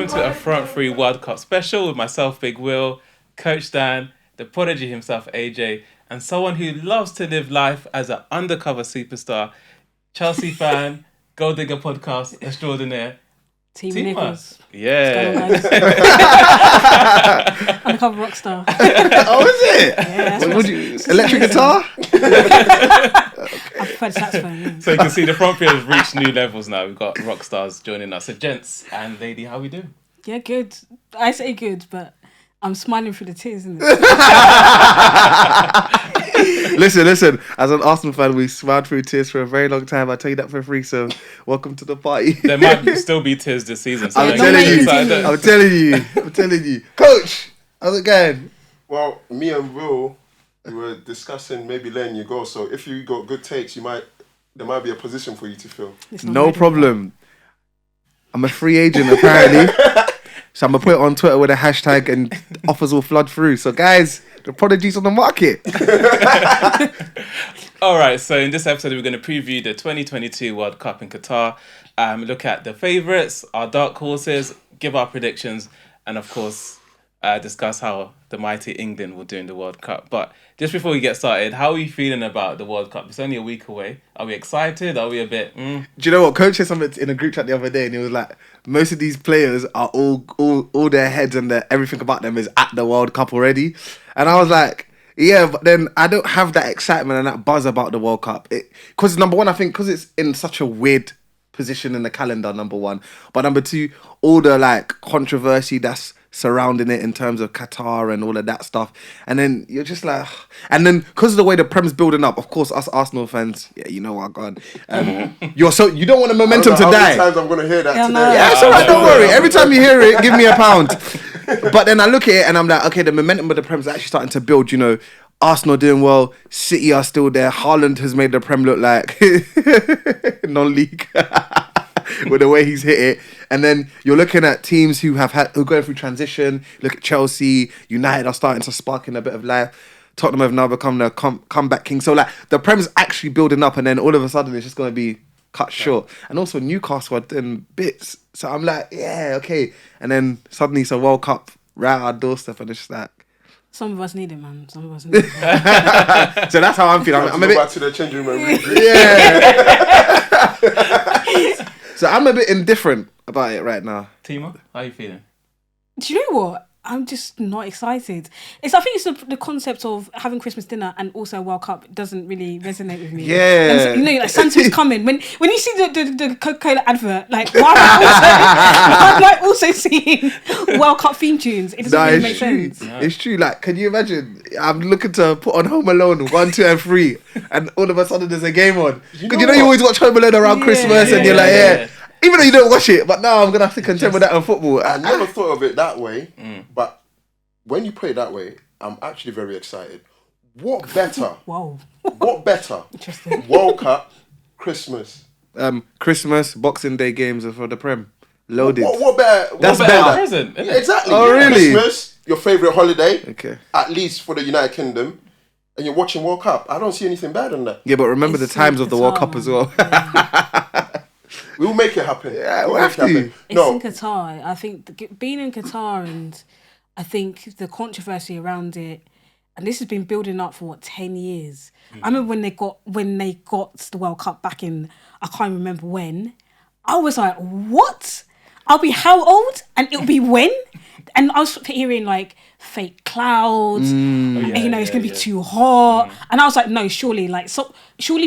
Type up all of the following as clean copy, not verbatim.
welcome to a Front Three World Cup special with myself, Big Will, Coach Dan, the prodigy himself, AJ, and someone who loves to live life as an undercover superstar, Chelsea fan, Goaldigger Podcast extraordinaire, Teema. Yeah. Undercover rock star. Oh, is it? Yeah, What would you, electric guitar? I prefer the saxophone. Yeah. So you can see the Front Three has reached new levels now. We've got rock stars joining us. So gents and lady, how we doing? Yeah, good. I say good, but I'm smiling through the tears, isn't it? Listen. As an Arsenal fan, we smiled through tears for a very long time. I tell you that for free. So welcome to the party. There might still be tears this season. So I'm don't telling get you. excited. I'm telling you. Coach, how's it going? Well, me and Will, we were discussing maybe letting you go. So if you got good takes, there might be a position for you to fill. No problem. I'm a free agent apparently. So I'm going to put it on Twitter with a hashtag and offers will flood through. So guys, the prodigy's on the market. All right, so in this episode, we're going to preview the 2022 World Cup in Qatar, look at the favourites, our dark horses, give our predictions, and of course, discuss how the mighty England will do in the World Cup. But just before we get started, how are you feeling about the World Cup? It's only a week away. Are we excited? Are we a bit... Do you know what? Coach said something in a group chat the other day, and he was like, most of these players are all their heads and everything about them is at the World Cup already. And I was like, yeah, but then I don't have that excitement and that buzz about the World Cup. Because number one, I think because it's in such a weird position in the calendar, number one. But number two, all the like controversy that's surrounding it in terms of Qatar and all of that stuff. And then you're just like... And then because of the way the Prem's building up, of course, us Arsenal fans, yeah, you know what, God. You don't want the momentum to die. How many times I'm going to hear that today? no. Yeah, it's alright, don't worry. Every time you hear it, give me £1. But then I look at it and I'm like, okay, the momentum of the Prem's actually starting to build, you know. Arsenal doing well, City are still there. Haaland has made the Prem look like non-league with the way he's hit it. And then you're looking at teams who are going through transition. Look at Chelsea, United are starting to spark in a bit of life. Tottenham have now become the comeback king. So like the Prem's actually building up, and then all of a sudden it's just going to be cut short. And also Newcastle are doing bits. So I'm like, yeah, okay. And then suddenly it's a World Cup right at our doorstep, and it's just like... Some of us need it, man. Some of us need it. So that's how I'm feeling. I'm a bit... back to the changing room. Yeah. So I'm a bit indifferent about it right now. Teema, how are you feeling? Do you know what? I'm just not excited. I think it's the concept of having Christmas dinner and also World Cup doesn't really resonate with me. Yeah. And so, you know, like Santa's coming. When you see the Coca-Cola advert, like why am I also seeing World Cup theme tunes? It doesn't really make sense. Yeah. It's true. Like, can you imagine? I'm looking to put on Home Alone 1, 2, and 3, and all of a sudden there's a game on. Because you always watch Home Alone around Christmas, and you're like, yeah. Even though you don't watch it, but now I'm going to have to contend with that on football. I never thought of it that way, but when you put it that way, I'm actually very excited. What better? Wow. What better? Interesting. World Cup, Christmas. Christmas, Boxing Day games for the Prem. Loaded. What better? That's what better. Present, isn't Yeah, it? exactly. Oh, really? Christmas, your favourite holiday, Okay. at least for the United Kingdom, and you're watching World Cup. I don't see anything better than that. Yeah, but remember It's the times in of the World Qatar, Cup as well. We will make it happen. Yeah, We'll we'll make have it to. happen. It's No, in Qatar. I think being in Qatar, and I think the controversy around it, and this has been building up for 10 years. I remember when they got the World Cup back in, I can't remember when. I was like, what? I'll be how old? And it'll be when? And I was hearing like fake clouds, and, you know, it's going to be too hot. And I was like, no, surely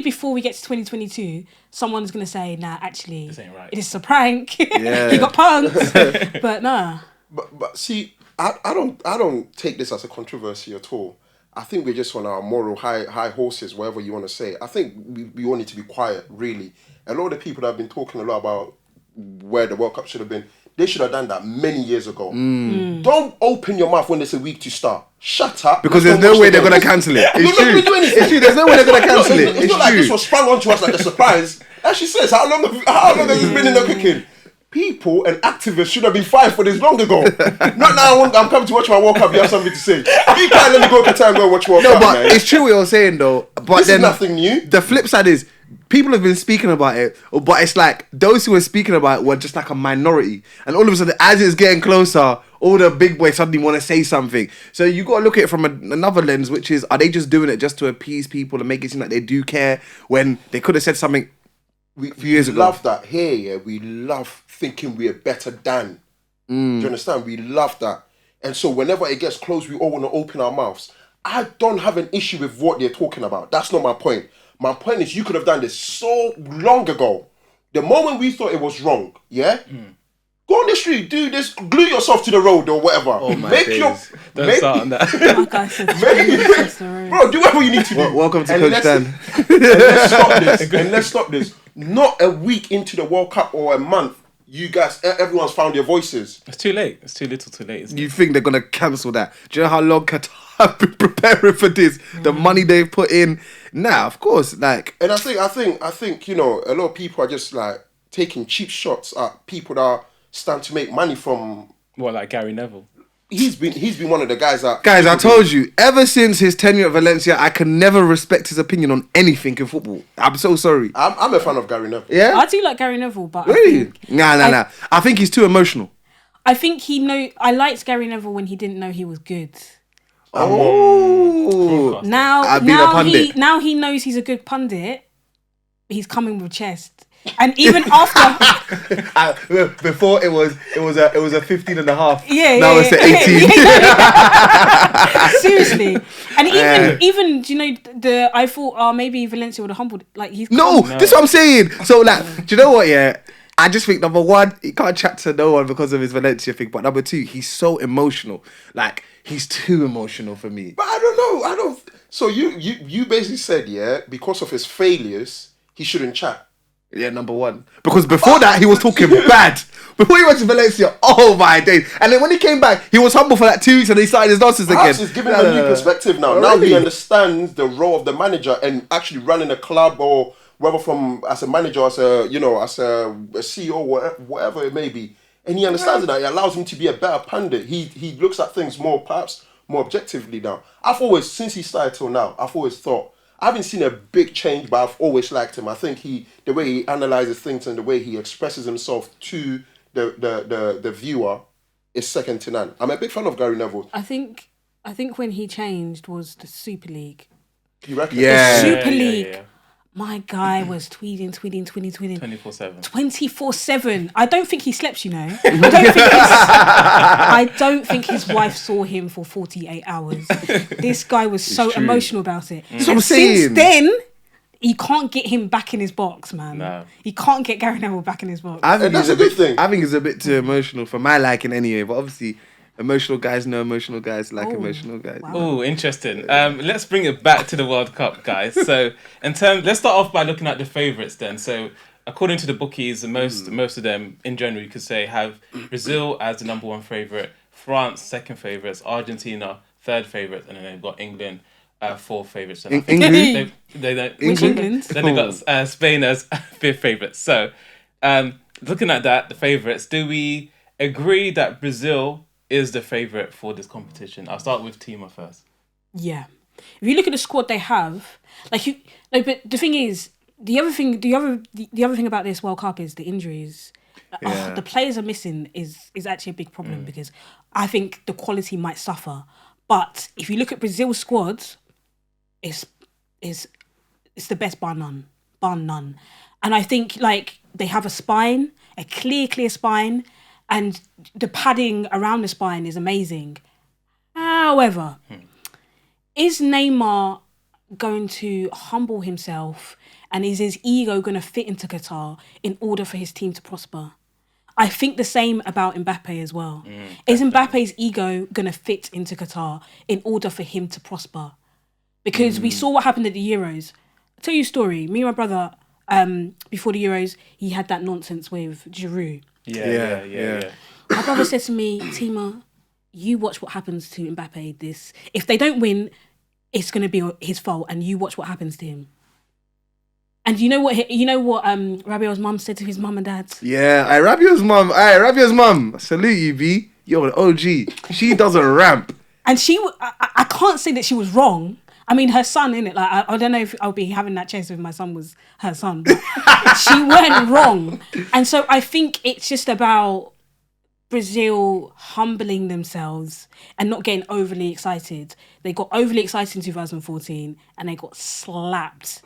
before we get to 2022, someone's going to say, nah, actually, This ain't right. it is a prank. Yeah. You got punked. But nah. but see, I don't take this as a controversy at all. I think we're just on our moral high horses, whatever you want to say. I think we all need to be quiet, really. A lot of the people that have been talking a lot about where the World Cup should have been, they should have done that many years ago. Don't open your mouth when there's a week to start. Shut up. Because Let's there's go no watch way the they're game. going to cancel it. We're It's not going true. to do anything. It's true. There's no way they're going to cancel it. It's It's not like this true. was sprung onto us like a surprise. As she says, how long has this been in the cooking? People and activists should have been fired for this long ago. Not now I'm coming to watch my World Cup, you have something to say. You can't let me go to Qatar and go watch World No, Cup, but man. it's true what you're saying though. But This then is nothing new. the flip side is people have been speaking about it, but it's like those who were speaking about it were just like a minority. And all of a sudden, as it's getting closer, all the big boys suddenly want to say something. So you got to look at it from another lens, which is, are they just doing it just to appease people and make it seem like they do care when they could have said something a few years ago? We love that here, yeah. We love thinking we're better than. Do you understand? We love that. And so whenever it gets close, we all want to open our mouths. I don't have an issue with what they're talking about. That's not my point. My point is you could have done this so long ago. The moment we thought it was wrong, yeah? Go on the street, do this, glue yourself to the road or whatever. Oh my days. Don't start on that. My guy said, bro, do whatever you need to do. Welcome to Coach Dan. And let's stop this. Not a week into the World Cup or a month, you guys, everyone's found your voices. It's too late. It's too little too late. Isn't You think they're going to cancel that? Do you know how long Qatar have been preparing for this? The money they've put in? Nah, of course. Like, And I think, you know, a lot of people are just like taking cheap shots at people that are stand to make money from. What, like Gary Neville? He's been one of the guys that. guys, I told you, ever since his tenure at Valencia, I can never respect his opinion on anything in football. I'm so sorry. I'm a fan of Gary Neville. Yeah? I do like Gary Neville, but Really? Nah. I think he's too emotional. I think I liked Gary Neville when he didn't know he was good. Oh. Now I've been a pundit. he knows he's a good pundit. He's coming with chest. And even after Before it was a 15 and a half. Yeah, now yeah, it's yeah. at 18. Seriously. And even do you know I thought maybe Valencia would have humbled, like he's No, this is what I'm saying. So like, do you know what? Yeah, I just think number one, he can't chat to no one because of his Valencia thing. But number two, he's so emotional. Like, he's too emotional for me. But I don't know. So you basically said, yeah, because of his failures, he shouldn't chat. Yeah, number one. Because before that, he was talking bad. Before he went to Valencia, oh my days. And then when he came back, he was humble for like 2 weeks and he started his nonsense again. He's giving him a new perspective now. Oh, now really? he understands the role of the manager and actually running a club, or whether from as a manager, as a CEO, whatever it may be. And he understands that. It allows him to be a better pundit. He looks at things perhaps more objectively now. Since he started till now, I've always thought, I haven't seen a big change, but I've always liked him. I think the way he analyzes things and the way he expresses himself to the viewer is second to none. I'm a big fan of Gary Neville. I think when he changed was the Super League. You reckon? Yeah. The Super League. Yeah. My guy was tweeting 24/7. 24/7. I don't think he slept, you know. I don't think his wife saw him for 48 hours. This guy was so true. emotional about it. what I'm And saying. since then, you can't get him back in his box, man. No. You can't get Gary Neville back in his box. I think that's he's a good thing. I think he's a bit too emotional for my liking anyway. But obviously, emotional guys know emotional guys like emotional guys. Wow. Oh, interesting. Let's bring it back to the World Cup, guys. So, let's start off by looking at the favourites then. So, according to the bookies, most of them, in general, you could say, have Brazil as the number one favourite, France second favourites, Argentina third favourite, and then they've got England fourth favourites. England? Which England? Then they've got Spain as fifth favourites. So, looking at that, the favourites, do we agree that Brazil is the favourite for this competition? I'll start with Teema first. Yeah. If you look at the squad they have, but the thing is, the other thing about this World Cup is the injuries. Yeah. The players are missing is actually a big problem because I think the quality might suffer. But if you look at Brazil's squad, it's the best bar none. And I think they have a spine, a clear spine, and the padding around the spine is amazing. However, is Neymar going to humble himself, and is his ego going to fit into Qatar in order for his team to prosper? I think the same about Mbappe as well. Is Mbappe's ego going to fit into Qatar in order for him to prosper? Because we saw what happened at the Euros. I'll tell you a story. Me and my brother, before the Euros, he had that nonsense with Giroud. Yeah. My brother said to me, Teema, you watch what happens to Mbappe. If they don't win, it's going to be his fault, and you watch what happens to him. And you know what Rabiot's mum said to his mum and dad? Yeah, Rabiot's mum. Salute you, B. You're an OG. She doesn't ramp. And I can't say that she was wrong. I mean, her son, innit? Like, I don't know if I'll be having that chase if my son was her son, but she went wrong. And so I think it's just about Brazil humbling themselves and not getting overly excited. They got overly excited in 2014 and they got slapped.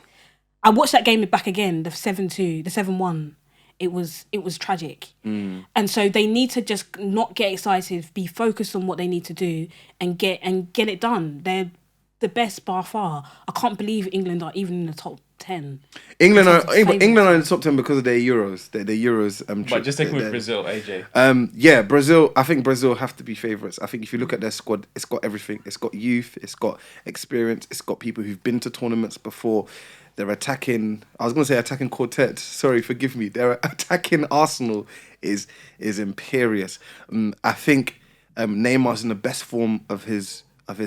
I watched that game back again, the 7-2, the 7-1. It was tragic. And so they need to just not get excited, be focused on what they need to do and get it done. They're the best by far. I can't believe England are even in the top 10. England are in the top 10 because of their Euros. Their Euros. But just sticking with Brazil, AJ. Yeah, Brazil. I think Brazil have to be favourites. I think if you look at their squad, it's got everything. It's got youth. It's got experience. It's got people who've been to tournaments before. Their attacking, I was going to say attacking quartet. Sorry, forgive me. Their attacking Arsenal is imperious. I think Neymar's in the best form of his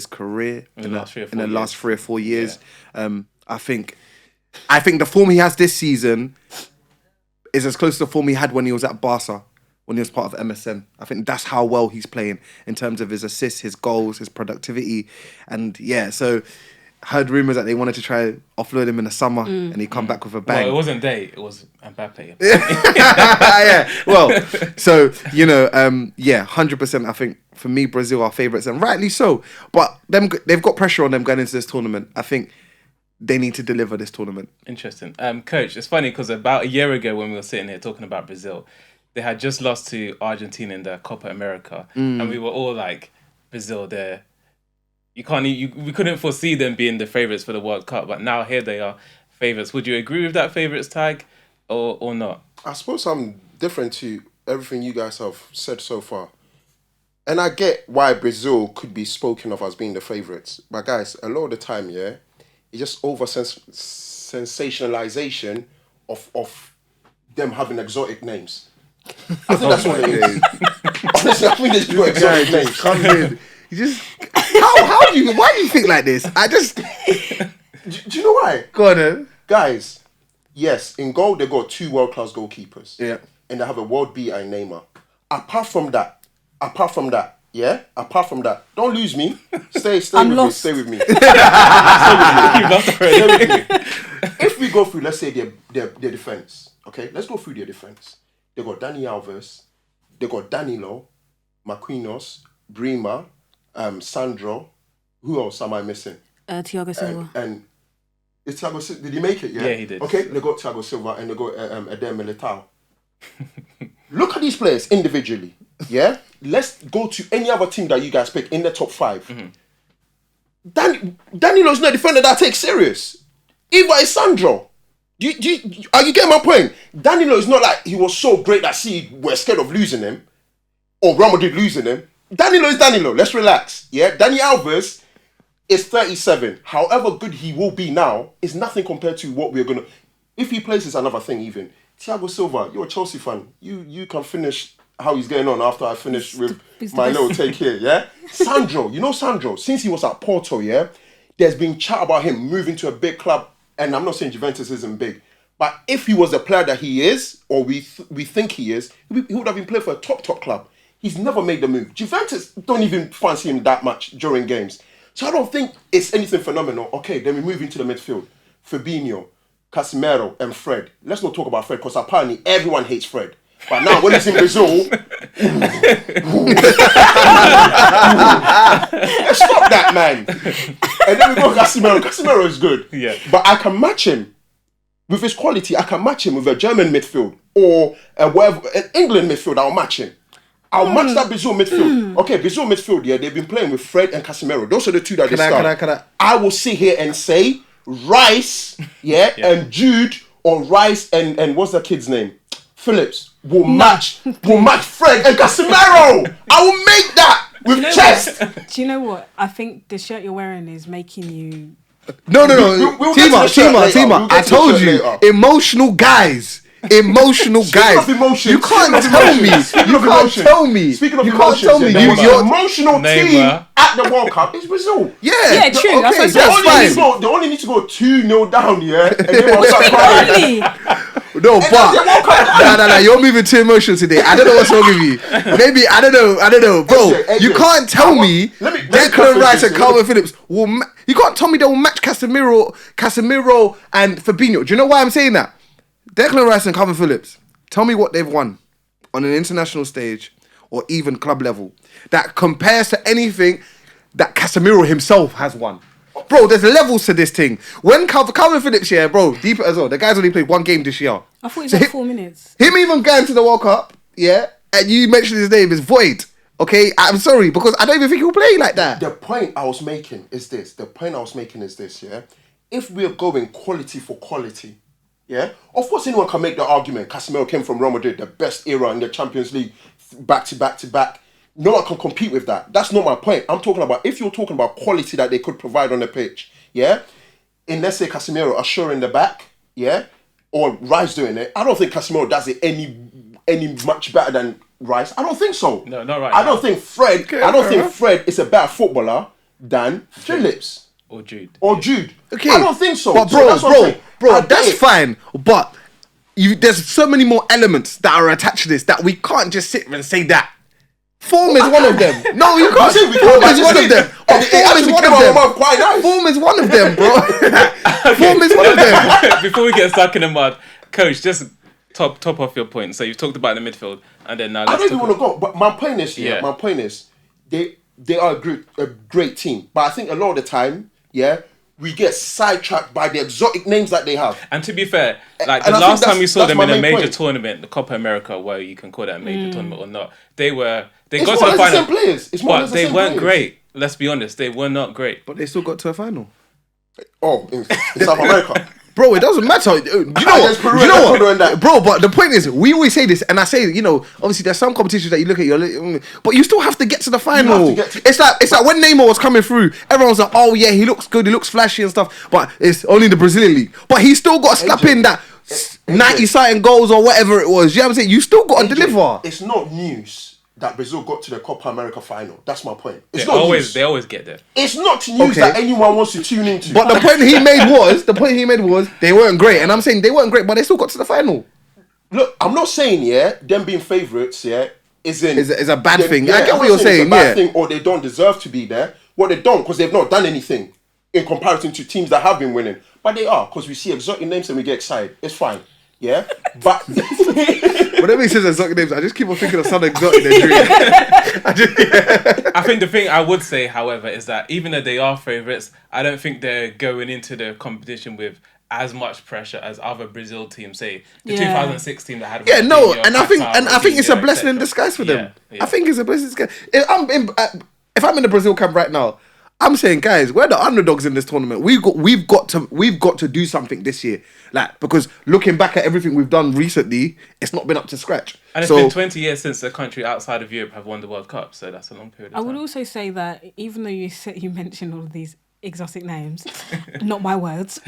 career in the last 3 or 4 years. Yeah. I think the form he has this season is as close to the form he had when he was at Barca, when he was part of MSN. I think that's how well he's playing in terms of his assists, his goals, his productivity, and yeah. So. Heard rumours that they wanted to try offload him in the summer and he come back with a bang. Well, it wasn't it was Mbappe. Yeah, well, so, 100%. I think, for me, Brazil are favourites, and rightly so. But they've got pressure on them going into this tournament. I think they need to deliver this tournament. Interesting. Coach, it's funny because about a year ago when we were sitting here talking about Brazil, they had just lost to Argentina in the Copa America. And we were all like, Brazil, we couldn't foresee them being the favourites for the World Cup, but now here they are, favourites. Would you agree with that favourites tag or not? I suppose I'm different to everything you guys have said so far. And I get why Brazil could be spoken of as being the favourites. But guys, a lot of the time, it's just sensationalization of them having exotic names. I think that's what it is. Honestly, I think they just got exotic names. Come in. You just why do you think like this? I just do you know why? Go on then. Guys, yes, in goal they got 2 world-class goalkeepers. Yeah. And they have a world beater in Neymar. Apart from that, don't lose me. Stay with me. If we go through, let's say their defense, okay? Let's go through their defense. They got Dani Alves, they got Danilo, Marquinhos, Brima, Sandro. Who else am I missing? Thiago Silva. And is Thiago Silva, did he make it? Yeah, he did. Okay, they got Thiago Silva and they got Eder Militao. Look at these players individually. Yeah, let's go to any other team that you guys pick in the top 5. Danilo's not a defender that I take serious. Either is Sandro. Are you getting my point? Danilo is not like he was so great that we're scared of losing him, or Real Madrid losing him. Danilo is Danilo. Let's relax. Yeah, Dani Alves is 37. However good he will be now is nothing compared to what we're gonna. If he plays, is another thing. Even Thiago Silva, you're a Chelsea fan. You can finish how he's getting on after I finish with my little take here. Yeah, Sandro. You know Sandro, since he was at Porto. Yeah, there's been chat about him moving to a big club, and I'm not saying Juventus isn't big, but if he was the player that he is, or we think he is, he would have been playing for a top club. He's never made the move. Juventus don't even fancy him that much during games. So I don't think it's anything phenomenal. Okay, then we move into the midfield. Fabinho, Casemiro, and Fred. Let's not talk about Fred because apparently everyone hates Fred. But now when he's in Brazil, stop that, man. And then we go Casemiro. Casemiro is good. Yeah. But I can match him with his quality. I can match him with a German midfield or whatever, an England midfield. I'll match him. I'll match that Brazil midfield. Okay, Brazil midfield, they've been playing with Fred and Casemiro. Those are the two that they start. I will sit here and say Rice, and Jude, or Rice and what's that kid's name? Phillips will match Fred and Casemiro. I will make that with chest. Do you know what? I think the shirt you're wearing is making you. No. Teema. I told you, emotional guys. Emotional guys. You can't tell me. Speaking of emotions, your emotional team at the World Cup is Brazil. Yeah, true. Okay, they only need to go 2-0 down, and then I'll start crying. No, but no, you're moving too emotional today. I don't know what's wrong with you. Maybe I don't know, bro. AJ, you can't tell me let me Declan Rice and Calvin Phillips will. You can't tell me they will match Casemiro and Fabinho. Do you know why I'm saying that? Declan Rice and Calvin Phillips. Tell me what they've won on an international stage or even club level that compares to anything that Casemiro himself has won. Bro, there's levels to this thing. When Calvin Phillips, yeah, bro, deep as well. The guy's only played one game this year. I thought he had 4 minutes. Him even going to the World Cup, yeah, and you mentioned his name is void. Okay, I'm sorry because I don't even think he'll play like that. The point I was making is this. Yeah. If we're going quality for quality, yeah, of course anyone can make the argument. Casemiro came from Real Madrid, the best era in the Champions League, back to back. No one can compete with that. That's not my point. I'm talking about if you're talking about quality that they could provide on the pitch, yeah. In let's say Casemiro assuring the back, yeah, or Rice doing it. I don't think Casemiro does it any much better than Rice. I don't think so. No, not right. I don't think Fred. I don't think Fred is a better footballer than Phillips or Jude. Okay, I don't think so. But bro, that's fine. But there's so many more elements that are attached to this that we can't just sit and say that. Form is one of them. No, you can't. Form is one of them. Form is one of them, bro. Form is one of them. Before we get stuck in the mud, Coach, just top off your point. So you've talked about the midfield, and then now let's I don't even want to go. But my point is, they are a great team. But I think a lot of the time, yeah, we get sidetracked by the exotic names that they have. And to be fair, like the last time we saw them in a major tournament, the Copa America, where you can call that a major tournament or not, they got to the final. But they weren't great. Let's be honest, they were not great. But they still got to a final. Oh, in South America. Bro, it doesn't matter. You know what? Bro, but the point is, we always say this, and I say, obviously there's some competitions that you look at, but you still have to get to the final. It's like when Neymar was coming through, everyone's like, oh yeah, he looks good, he looks flashy and stuff, but it's only the Brazilian league. But he still got to slap in that 90-something goals or whatever it was. You know what I'm saying? You still got to deliver. It's not news that Brazil got to the Copa America final. That's my point. They always get there. It's not news that anyone wants to tune into. But the point he made was they weren't great. And I'm saying they weren't great, but they still got to the final. Look, I'm not saying, them being favourites, is a bad thing. Yeah, I get what you're saying, it's a bad thing, or they don't deserve to be there. Well, they don't, because they've not done anything in comparison to teams that have been winning. But they are, because we see exotic names and we get excited. It's fine. Yeah, but whenever he says exotic names, I just keep on thinking of some exotic dream. I think the thing I would say, however, is that even though they are favourites, I don't think they're going into the competition with as much pressure as other Brazil teams. Say the 2006 team that had. And I think it's a blessing in disguise for them. I think it's a blessing in disguise. If I'm in the Brazil camp right now, I'm saying, guys, we're the underdogs in this tournament. We've got to do something this year, because looking back at everything we've done recently, it's not been up to scratch. And it's been 20 years since a country outside of Europe have won the World Cup, so that's a long period of time. I would also say that even though you mentioned all of these exotic names, not my words,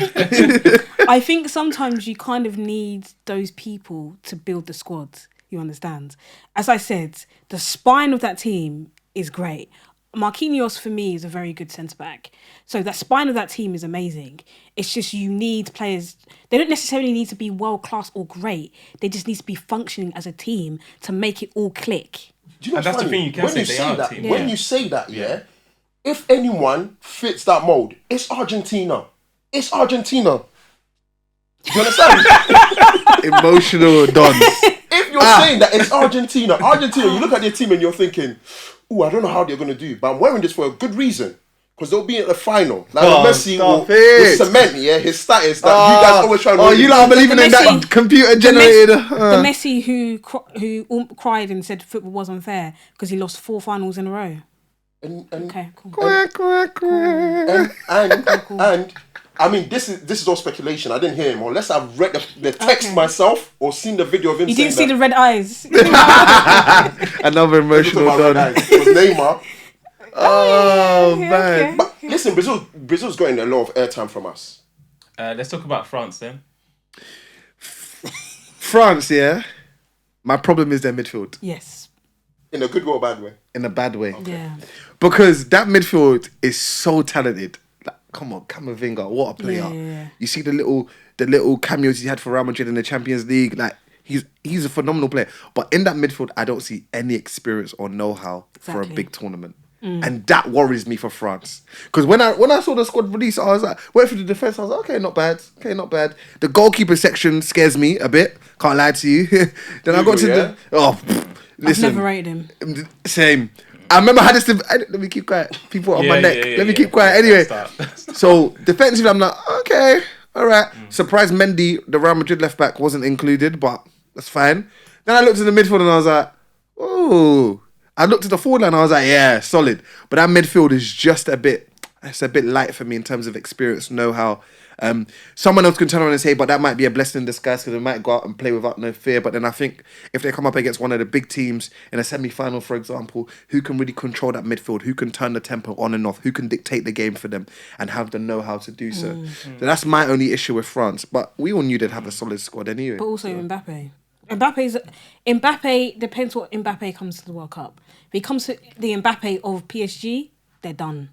I think sometimes you kind of need those people to build the squad. You understand? As I said, the spine of that team is great. Marquinhos, for me, is a very good centre-back. So that spine of that team is amazing. It's just you need players... They don't necessarily need to be world-class or great. They just need to be functioning as a team to make it all click. Do you know and that's funny? The thing you can say, they are a team. When you say that, if anyone fits that mould, it's Argentina. It's Argentina. Do you understand? Emotional dons. If you're saying that it's Argentina, you look at their team and you're thinking... I don't know how they're going to do, but I'm wearing this for a good reason. Because they'll be at the final. Like Messi will cement, his status that you guys always try to... Oh, you lot are believing in that computer generated... The Messi who cried and said football was unfair because he lost 4 finals in a row. Okay, cool. And I mean, this is all speculation. I didn't hear him. Unless I've read the text myself or seen the video of him. You didn't see the red eyes. Another emotional done. It was Neymar. Oh, man. Okay. But listen, Brazil's getting a lot of airtime from us. Let's talk about France then. France, yeah. My problem is their midfield. Yes. In a good way or bad way? In a bad way. Okay. Yeah. Because that midfield is so talented. come on, Camavinga, what a player. Yeah. You see the little cameos he had for Real Madrid in the Champions League, like he's a phenomenal player. But in that midfield, I don't see any experience or know-how for a big tournament. And that worries me for France. Because when I saw the squad release, I was like, went for the defence, I was like, okay, not bad. The goalkeeper section scares me a bit, can't lie to you. Then I got to listen. I've never rated him. Same. I remember I had this. Let me keep quiet. People on my neck. Let me keep quiet. Anyway, so defensively, I'm like, okay, all right. Surprised Mendy, the Real Madrid left back, wasn't included, but that's fine. Then I looked at the midfield and I was like, oh. I looked at the forward line and I was like, yeah, solid. But that midfield is just it's a bit light for me in terms of experience, know-how. Someone else can turn around and say, but that might be a blessing in disguise because they might go out and play without no fear. But then I think if they come up against one of the big teams in a semi-final, for example, who can really control that midfield, who can turn the tempo on and off, who can dictate the game for them and have the know-how to do so. So that's my only issue with France. But we all knew they'd have a solid squad anyway. But also Mbappe. Mbappe depends what Mbappe comes to the World Cup. If he comes to the Mbappe of PSG, they're done.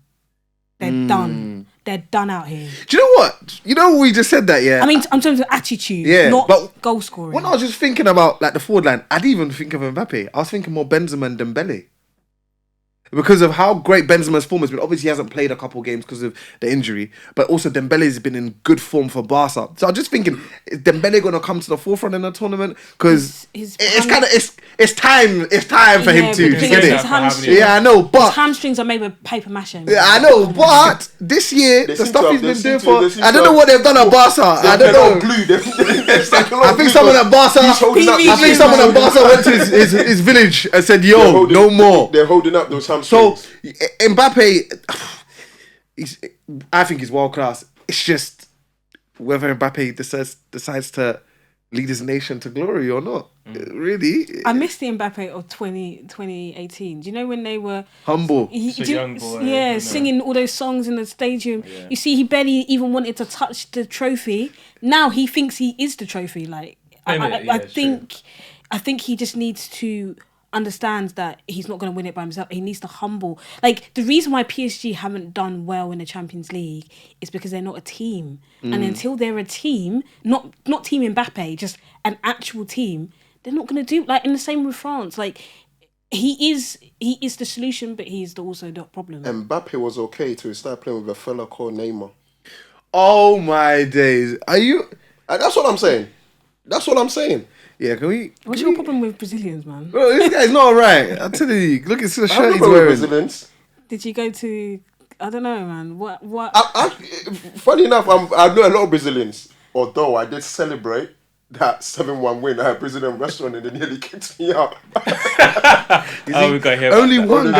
They're done. They're done out here. Do you know what? You know we just said that, yeah? I mean, in terms of attitude, not goal scoring. When I was just thinking about like the forward line, I didn't even think of Mbappe. I was thinking more Benzema and Dembele. Because of how great Benzema's form has been. Obviously, he hasn't played a couple games because of the injury. But also, Dembele's been in good form for Barca. So I'm just thinking, is Dembele going to come to the forefront in the tournament? Because it's time for him to. Yeah, I know. But his hamstrings are made with paper mache. Yeah, I know. But this year, the stuff he's been doing I don't know what they've done at Barca. I don't know. I think someone at Barca went to his village and said, yo, no more. They're holding up those hamstrings. So Mbappe, I think he's world class. It's just whether Mbappe decides to lead his nation to glory or not. Really, I miss the Mbappe of 2018. Do you know when they were humble? Young boy, singing all those songs in the stadium. Yeah. You see, he barely even wanted to touch the trophy. Now he thinks he is the trophy. Like I think he just needs to understands that he's not going to win it by himself. He needs to humble. Like, the reason why PSG haven't done well in the Champions League is because they're not a team. And until they're a team, not Team Mbappe, just an actual team, they're not going to do, like, in the same with France. Like, he is the solution, but he's also the problem. Mbappe was okay to start playing with a fella called Neymar. Oh my days. Are you... That's what I'm saying. Yeah, can we... What's your problem with Brazilians, man? Bro, this guy's not right. I'm telling you. Look at the shirt he's wearing. wearing. Brazilians. Did you go to... I don't know, man. What? Funny enough, I know a lot of Brazilians. Although I did celebrate that 7-1 win at a Brazilian restaurant and they nearly kicked me out. We got here. Only one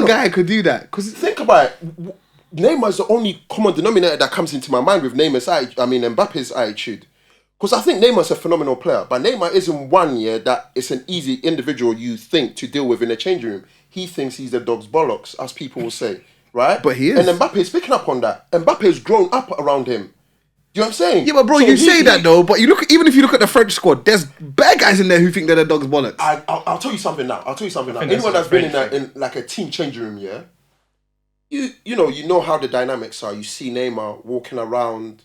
guy could do that. Because think about it. Neymar's the only common denominator that comes into my mind with Mbappe's attitude. Because I think Neymar's a phenomenal player, but Neymar isn't one that it's an easy individual you think to deal with in a changing room. He thinks he's the dog's bollocks, as people will say, right? But he is. And Mbappe's picking up on that. Mbappe's grown up around him. You know what I'm saying? Yeah, but bro, you say that though, but even if you look at the French squad, there's bad guys in there who think they're the dog's bollocks. I'll tell you something now. Anyone that's been in like a team changing room, you know how the dynamics are. You see Neymar walking around,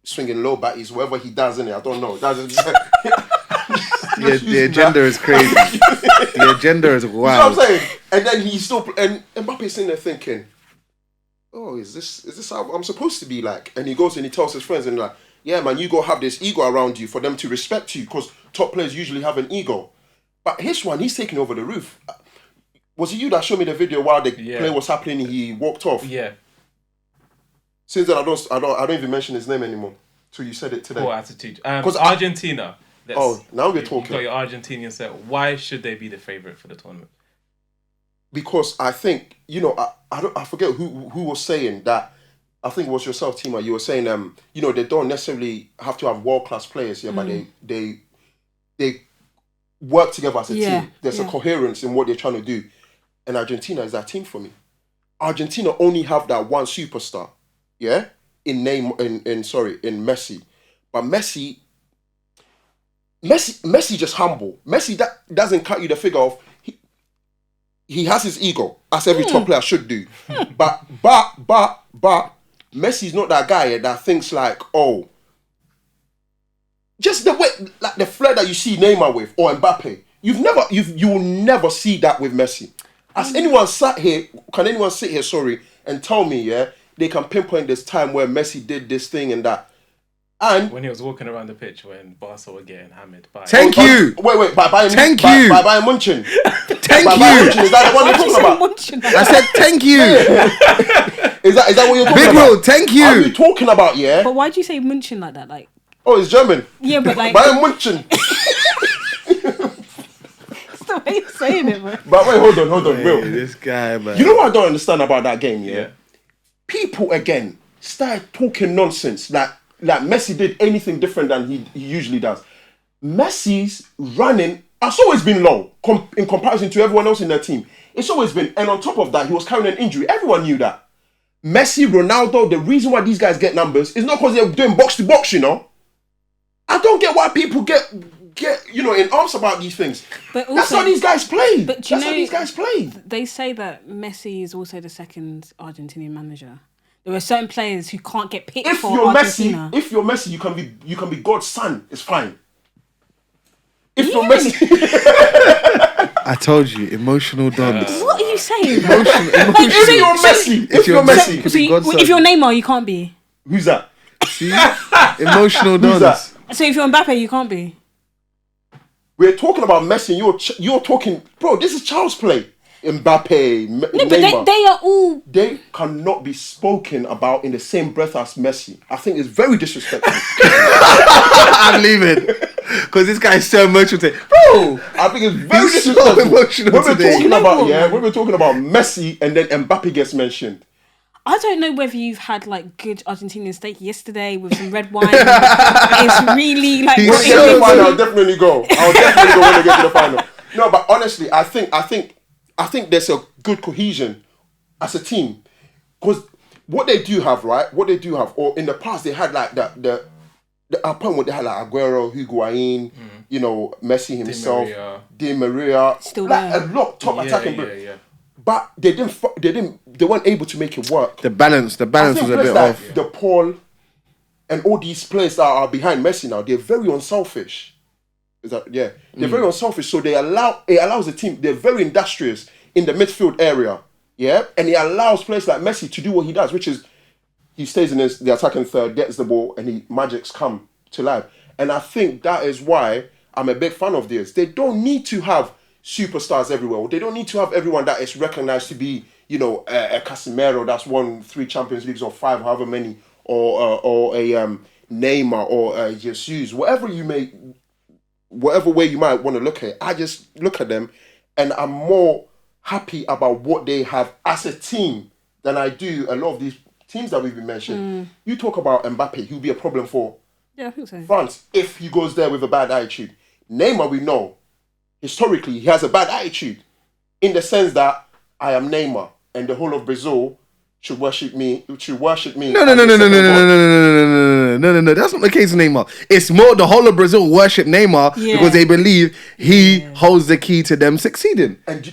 swinging low batties, whatever he does in it, I don't know. The agenda is crazy. The agenda is wild. You know what I'm saying? And then and Mbappe's sitting there thinking, oh, is this how I'm supposed to be like? And he goes and he tells his friends and like, yeah, man, you go have this ego around you for them to respect you because top players usually have an ego. But his one, he's taking over the roof. Was it you that showed me the video while the play was happening? He walked off. Yeah. Since then, I don't even mention his name anymore. Till you said it today. Poor attitude. Because Argentina. Now we're talking. You got your Argentinian set. Why should they be the favourite for the tournament? Because I think I forget who was saying that. I think it was yourself, Teema. You were saying they don't necessarily have to have world class players here, but they work together as a team. There's a coherence in what they're trying to do, and Argentina is that team for me. Argentina only have that one superstar. Yeah, in Messi, but Messi just humble. Messi that doesn't cut you the figure of. he has his ego, as every top player should do. But Messi's not that guy that thinks like, oh, just the way, like the flair that you see Neymar with or Mbappe. You will never see that with Messi. Can anyone sit here, and tell me, yeah, they can pinpoint this time where Messi did this thing and that. And when he was walking around the pitch when Barca were getting hammered by... Thank you. Wait, by Bayern Munchen. Thank you. Is that the one you're talking about? I said thank you. Is that what you're talking Big about? bro, thank you. What are you talking about, yeah? But why do you say München like that? Like, oh, it's German. yeah, but like Bayern Munchen. that's the way you're saying it, man. But wait, hold on, Will. This guy, man. You know what I don't understand about that game, yeah? People again started talking nonsense like Messi did anything different than he usually does. Messi's running has always been low in comparison to everyone else in their team. It's always been, and on top of that, he was carrying an injury. Everyone knew that. Messi, Ronaldo, the reason why these guys get numbers is not because they're doing box to box, you know. I don't get why people get in arms about these things. But also, that's how these guys play. But that's how these guys play. They say that Messi is also the second Argentinian manager. There are certain players who can't get picked for Argentina. If you're Messi, you can be God's son. It's fine. If you're Messi, I told you, emotional dons. What are you saying? If you're Messi, if you're Neymar, you can't be. Who's that? See, emotional Who's dons. that? So if you're Mbappe, you can't be. We're talking about Messi, and you're talking, bro. This is child's play. Mbappe, No, Neymar. but they are all. They cannot be spoken about in the same breath as Messi. I think it's very disrespectful. I'm leaving. Because this guy is so emotional today. Bro! I think it's very He's so disrespectful. emotional when we're today. talking You know about, what? when we're talking about Messi and then Mbappe gets mentioned. I don't know whether you've had like good Argentinian steak yesterday with some red wine. It's really like. He's what so it is. I'll definitely go. I'll definitely go when they get to the final. No, but honestly, I think there's a good cohesion as a team, because what they do have, or in the past they had like the point where they had like Aguero, Higuain, Messi himself, Di Maria, Still like there. a lot top attacking. But they weren't able to make it work. The balance was a bit like off. De Paul and all these players that are behind Messi now, they're very unselfish. They're very unselfish. So it allows the team. They're very industrious in the midfield area. Yeah, and it allows players like Messi to do what he does, which is he stays in the attacking third, gets the ball, and magics come to life. And I think that is why I'm a big fan of theirs. They don't need to have superstars everywhere. They don't need to have everyone that is recognized to be, a Casemiro that's won 3 Champions Leagues or 5, however many, or a Neymar or a Jesus, whatever way you might want to look at it. I just look at them and I'm more happy about what they have as a team than I do a lot of these teams that we've been mentioning. You talk about Mbappe, he'll be a problem for Yeah, I think so. France if he goes there with a bad attitude. Neymar, we know, historically, he has a bad attitude in the sense that I am Neymar and the whole of Brazil should worship me. No. That's not the case with Neymar. It's more the whole of Brazil worship Neymar because they believe he holds the key to them succeeding. And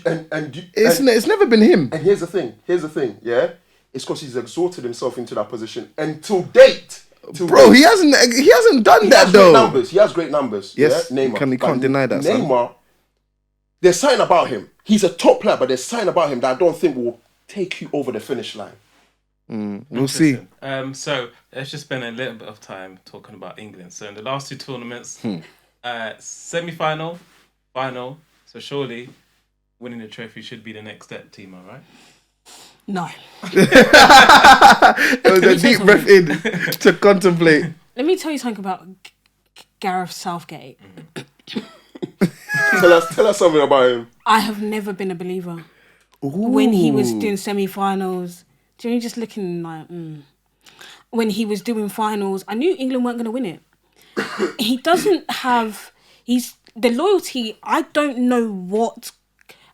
It's never been him. And here's the thing, yeah? It's because he's exalted himself into that position. And to date... Bro, he hasn't done that though. He has great numbers. Yes, yeah? Neymar. you can't deny that. Neymar, there's something about him. He's a top player, but there's something about him that I don't think will take you over the finish line. We'll see. So let's just spend a little bit of time talking about England. So in the last 2 tournaments, semi-final, final. So surely winning the trophy should be the next step, Teema, right? No. It was a deep breath in to contemplate. Let me tell you something about Gareth Southgate. Tell us something about him. I have never been a believer. When he was doing semi-finals, do you know, just looking like, when he was doing finals, I knew England weren't going to win it. He doesn't have, the loyalty, I don't know what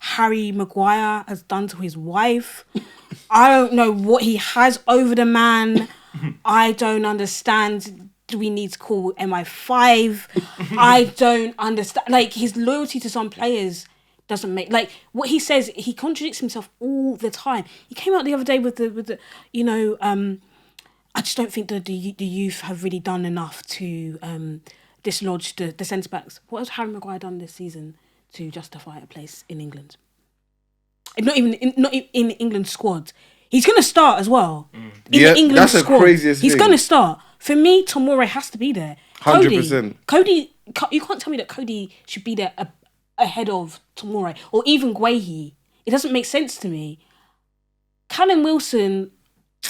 Harry Maguire has done to his wife. I don't know what he has over the man. I don't understand. Do we need to call MI5? I don't understand. Like, his loyalty to some players doesn't make like what he says. He contradicts himself all the time. He came out the other day with the I just don't think that the youth have really done enough to dislodge the centre backs. What has Harry Maguire done this season to justify a place in England? Not even in England's squad. He's going to start as well. In the England squad. That's the craziest thing. He's going to start. For me, Tomori has to be there. 100%. Cody, you can't tell me that Cody should be there ahead of Tomori or even Guehi. It doesn't make sense to me. Callum Wilson,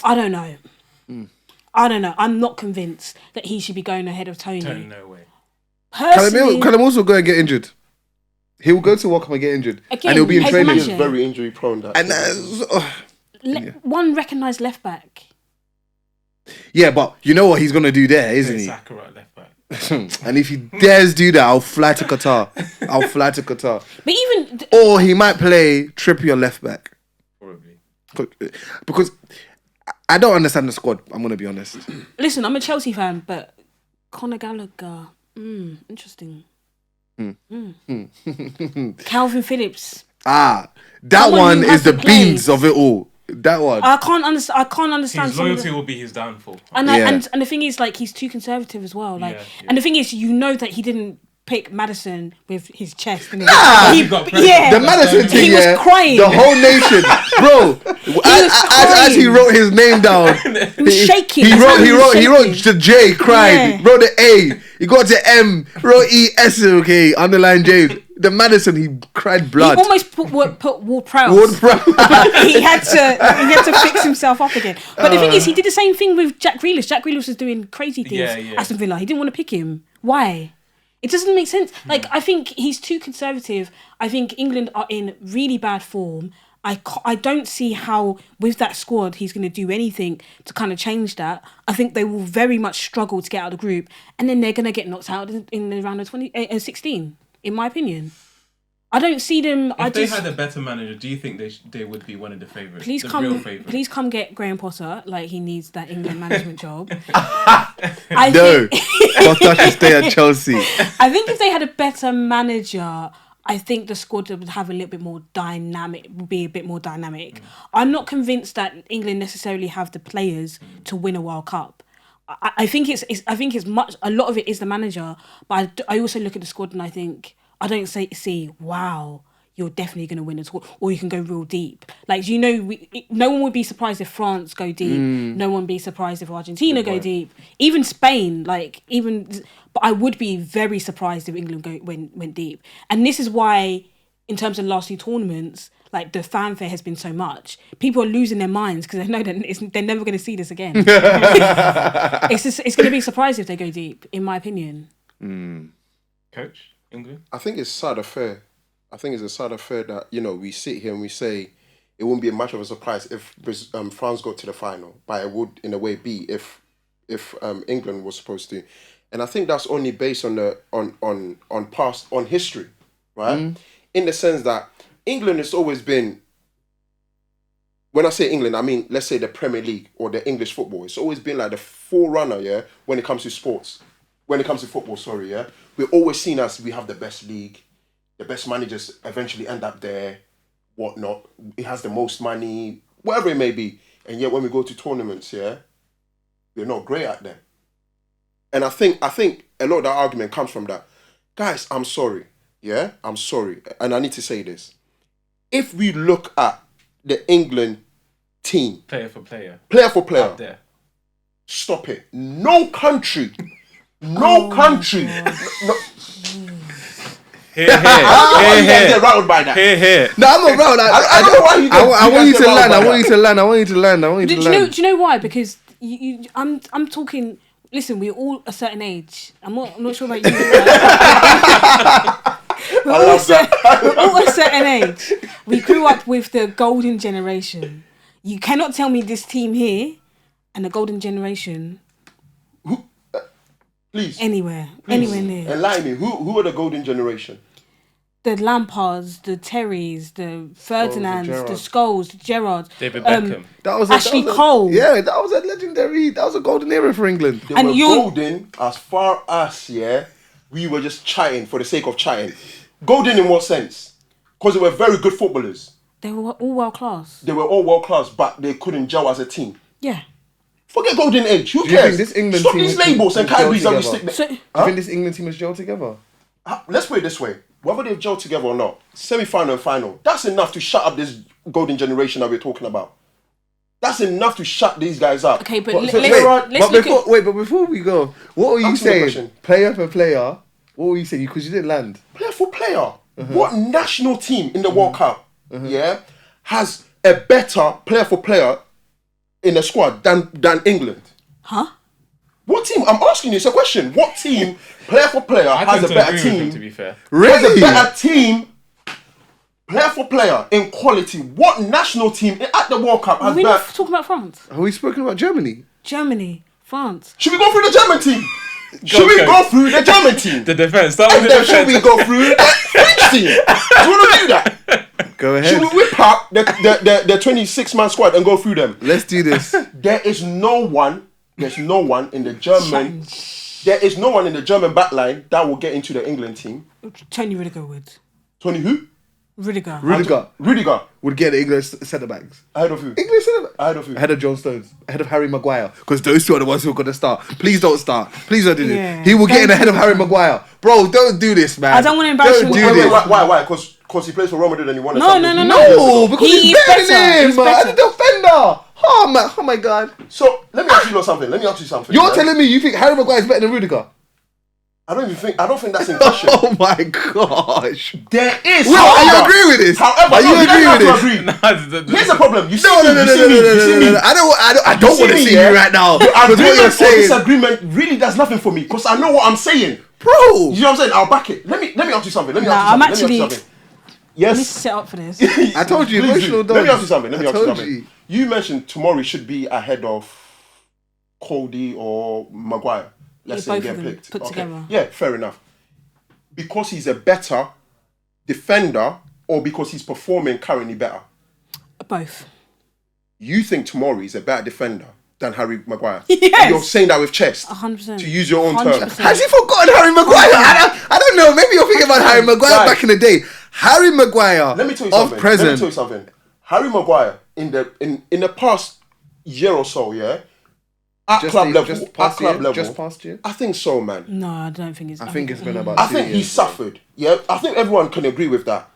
I don't know. I'm not convinced that he should be going ahead of Tony. No way. Personally, Callum Wilson will go and get injured. He will go to World Cup and get injured. Again, and he'll be in training. He's very injury prone. One recognised left back. Yeah, but you know what he's going to do there, isn't he? Sakura left back. And if he dares do that, I'll fly to Qatar. But even... Or he might play Trippier left back. Probably. Because I don't understand the squad, I'm going to be honest. Listen, I'm a Chelsea fan, but Conor Gallagher, interesting. Calvin Phillips. That one is the beans of it all. That one. I can't understand. His loyalty will be his downfall. And the thing is, like, he's too conservative as well. Like, and the thing is, that he didn't pick Maddison with his chest. And the Maddison thing. He was crying. The whole nation, bro. As he wrote his name down, he was shaking. He wrote the J, cried. Yeah. He wrote the A. He got to M. Wrote E-S. Okay, underline J. The Maddison, he cried blood. He almost put Ward-Prowse. he had to fix himself up again. But the thing is, he did the same thing with Jack Grealish. Jack Grealish was doing crazy things. Aston Villa. He didn't want to pick him. Why? It doesn't make sense. Like, I think he's too conservative. I think England are in really bad form. I don't see how, with that squad, he's going to do anything to kind of change that. I think they will very much struggle to get out of the group. And then they're going to get knocked out in the round of 16, in my opinion. I don't see them... If they had a better manager, do you think they would be one of the favourites? Real favourites? Please come get Graham Potter. Like, he needs that England management job. Potter should stay at Chelsea. I think if they had a better manager, I think the squad would have a little bit more dynamic, be a bit more dynamic. I'm not convinced that England necessarily have the players to win a World Cup. I think a lot of it is the manager, but I also look at the squad and I think... I don't see, wow, you're definitely going to win it, or you can go real deep. Like, no one would be surprised if France go deep. No one would be surprised if Argentina go deep. Even Spain, but I would be very surprised if England went deep. And this is why, in terms of last two tournaments, like, the fanfare has been so much. People are losing their minds because they know that they're never going to see this again. It's going to be a surprise if they go deep, in my opinion. Coach? England? I think it's sad affair. I think it's a sad affair that, we sit here and we say it wouldn't be much of a surprise if France got to the final, but it would in a way be if England was supposed to. And I think that's only based on on history, right? In the sense that England has always been, when I say England, I mean, let's say the Premier League or the English football. It's always been like the forerunner, when it comes to sports. When it comes to football, we're always seen as we have the best league, the best managers eventually end up there, whatnot. It has the most money, whatever it may be. And yet when we go to tournaments, we're not great at them. And I think a lot of that argument comes from that. Guys, I'm sorry. I'm sorry. And I need to say this. If we look at the England team, player for player, up there, stop it. No country. No country. No. Here. Get rattled by that. Here. No, I'm not rattled. I don't know why you get. I want you to land. Do you know why? Because I'm talking. Listen, we're all a certain age. I'm not sure about you. We're all a certain age. We grew up with the golden generation. You cannot tell me this team here and the golden generation. Please. Anywhere near. Enlighten me. Who are the golden generation? The Lampards, the Terrys, the Ferdinands, the Scholes, the Gerrards. David Beckham. Ashley Cole. Yeah, that was a legendary. That was a golden era for England. They were golden as far as we were just chatting for the sake of chatting. Golden in what sense? Because they were very good footballers. They were all world class. They were all world class, but they couldn't gel as a team. Yeah. Forget golden age. Who Do you cares? think this England Stop team these is- labels and is gelled categories that we together? stick there. So, Do you think this England team is gelled together? Let's put it this way. Whether they've gelled together or not, semi-final and final, that's enough to shut up this golden generation that we're talking about. That's enough to shut these guys up. Okay, but so let's- Gerrard- let's look at- But before we go, what were you Ask me the saying? question. Player for player. What were you saying? Because you didn't land. player for player. What national team in the World Cup, has a better player for player in the squad than England? huh? What team? I'm asking you. It's a question. What team, player for player, I has tend a to better agree with him, team? to be fair. Has Really? a better team, player for player in quality. What national team at the World Cup has We're better? not talking about France. Are we speaking about Germany? Germany, France. Should we go through the German team? Should we go through the German team? The defense. Start And with the then should we defense. go through the French team? Do you want to do that? Go ahead. Should we whip up the 26-man squad and go through them? Let's do this. There's no one in the German. There is no one in the German backline that will get into the England team. Tony Rudiger would. Tony who? Rudiger. Rudiger would get the English centre backs. Ahead of who? English centre backs. Ahead of who? Ahead of John Stones. Ahead of Harry Maguire. Because those two are the ones who are going to start. Please don't start. Please don't do this. Yeah. He will get in Don't ahead of do Harry that. Maguire. Bro, don't do this, man. I don't wanna embarrass Don't you. do Wait, this. Why? Because he plays for Real Madrid and he won a No, Champions no, League. no, No, because He he's is better than better. him. He's As better. a defender. Oh my God. So let me ask you something. You're yeah? telling me you think Harry Maguire is better than Rudiger? I don't think that's in question. Oh my gosh. There is. Will, are you agree with this? However, Are you no, agree with this? agree. Nah, Here's the problem. You see No, me. no, no, You no, see me. no, no, You see no, me. no, no. I don't see want to me, see yeah? you right now. The Because what you're agreement or saying, disagreement really does nothing for me because I know what I'm saying. bro. You know what I'm saying? I'll back it. Let me ask you something. I'm Let me ask you something. I need to Yes. set up for this. I told you, Please emotional do. Let me dogs. ask you something. I told you. You mentioned Tomori should be ahead of Cody or Maguire. Let's say both get of them picked. put together. Yeah, fair enough. Because he's a better defender or because he's performing currently better? Both. You think Tomori is a better defender than Harry Maguire? Yes. And you're saying that with chest. 100%. To use your own 100%. terms. Has he forgotten Harry Maguire? I don't know. Maybe you're thinking about Harry Maguire Right. back in the day. Harry Maguire Let me tell you of something. present. Let me tell you something. Harry Maguire in the past year or so, yeah, at club level, Just past year. I think so, man. No, I don't think it's. I think it's been about. I 2 think years, he bro. suffered. Yeah, I think everyone can agree with that.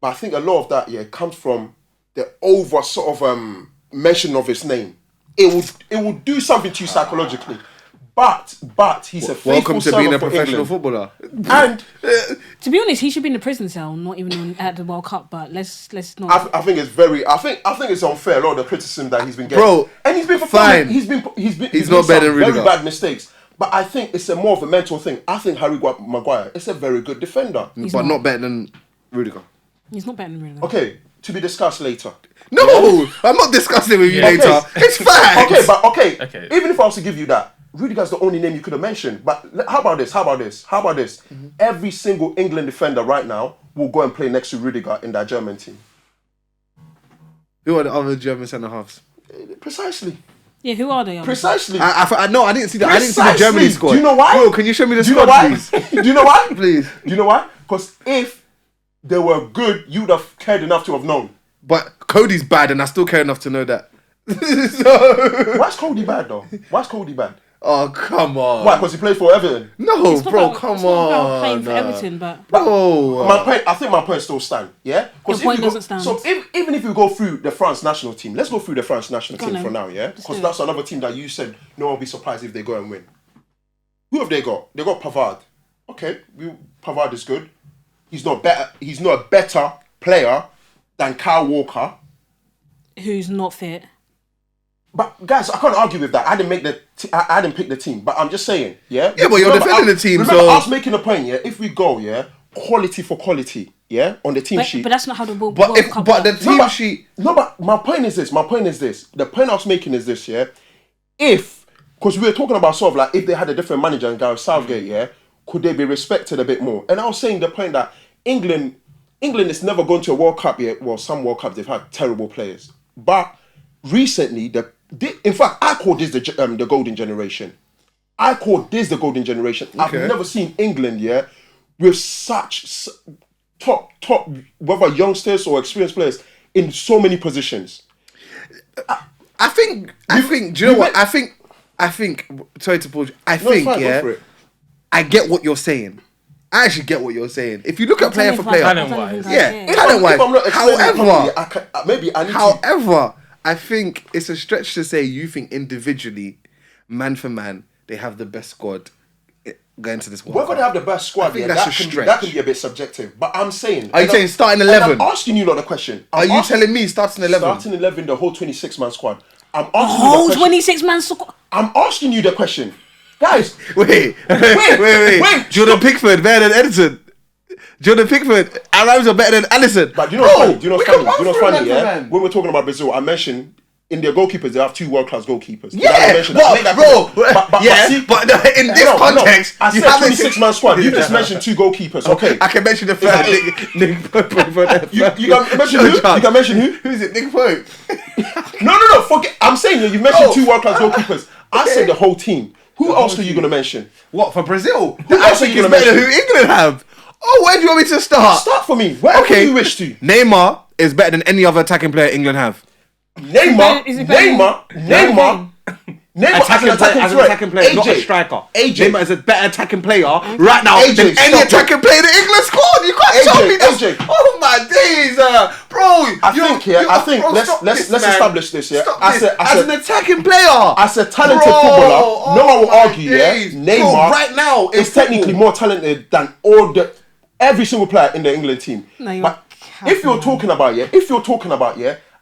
But I think a lot of that, yeah, comes from the over sort of mention of his name. It would do something to you psychologically. But he's a faithful Welcome to servant being a for professional England. footballer. And To be honest, he should be in the prison cell, not even at the World Cup. But let's not. I think it's very. I think it's unfair. A lot of the criticism that he's been getting, Bro, and he's been fine. He's He's made not better some than Rudiger. very bad mistakes. But I think it's more of a mental thing. I think Harry Maguire is a very good defender. But not better than Rudiger. He's not better than Rudiger. Okay, to be discussed later. No, I'm not discussing with you Yeah. later. It's facts. Okay. Even if I was to give you that, Rudiger's the only name you could have mentioned. But how about this? Mm-hmm. Every single England defender right now will go and play next to Rudiger in that German team. Who are the other German centre halves? Precisely. Yeah, who are they? Precisely. I know. I didn't see that. I didn't see the Precisely. Germany squad. Do you know why? Bro, can you show me the Do you know squad, why? please? Do you know why? Please. Do you know why? Because if they were good, you'd have cared enough to have known. But Cody's bad, and I still care enough to know that. So- Why's Cody bad though? Why's Cody bad? Oh, come on. Why? Because he plays for Everton. No, It's not bro, about- come it's not about on. playing for Everton, but Bro. My point, I think my point still stands. Yeah. 'Cause Your if point you doesn't stand. So even if you go through the France national team, let's go through the France national Go team on for then. now. Yeah. Let's Because do it. that's another team that you said no one will be surprised if they go and win. Who have they got? They got Pavard. Okay, Pavard is good. He's not better. He's not a better player than Kyle Walker. who's not fit? But guys, I can't argue with that. I didn't make I didn't pick the team, but I'm just saying, yeah. Yeah, but you're defending the team, Remember, so- I was making a point, yeah. If we go, yeah, quality for quality, yeah, on the team sheet. But that's not how the World But World if Cup but the works. team but, sheet. No, but my point is this. The point I was making is this, yeah. Because we were talking about sort of like if they had a different manager and Gareth Southgate, yeah, could they be respected a bit more? And I was saying the point that England has never gone to a World Cup yet. Well, some World Cups they've had terrible players, but recently in fact I call this the golden generation. I call this the golden generation. Okay. I've never seen England, yeah, with such top, whether youngsters or experienced players in so many positions. I think. Do you know what? I think. Sorry to pause. I think. Fine, Yeah. go for it. I get what you're saying. I actually get what you're saying. If you look at player for player, Talent-wise. talent-wise. If I'm not explaining However, properly, maybe I need to. However, I think it's a stretch to say you think individually, man for man, they have the best squad going to this World Whether Cup. they have the best squad, I think yeah, that's that a can, stretch. that can be a bit subjective. But I'm saying... Are you saying starting 11? I'm asking you lot the question. Are you telling me starting 11? Starting 11, the whole 26-man squad. I'm asking Oh, you the question. 26-man squad. I'm asking you the question. Guys, Wait. Jordan Pickford better than Edison. Jordan Pickford and Rams are better than Alisson. but do you know what's funny? Do you know we what's can funny? run Do you know what's through funny, man for yeah? man. When we're talking about Brazil, I mentioned in their goalkeepers, they have 2 world-class goalkeepers. Did I Yeah, mention that? I made that bro. comment. But in this context, I you said haven't 26-man squad. You just mentioned 2 goalkeepers. Okay. I can mention the third Nick Pope. You can mention who? You can mention who? Who's it? Nick Pope. No. Forget. I'm saying you mentioned 2 world-class goalkeepers. I said the whole team. Who else are you going to mention? What, for Brazil? Who I else are think you it's gonna better mention? who England have. Oh, where do you want me to start? Start for me. Wherever you wish to. Neymar is better than any other attacking player England have. Neymar Is it better Neymar as an attacking player, not a AJ. striker. AJ. Neymar is a better attacking player right now AJ, than any stop it. attacking player in the England squad. You can't tell me this. AJ. Oh my days, bro. I think let's establish this. Yeah, As an attacking player, as a talented Bro, footballer, no one will my argue. days. Yeah, Bro, Neymar right now in is technically football. more talented than every single player in the England team. No, you're But if you're talking about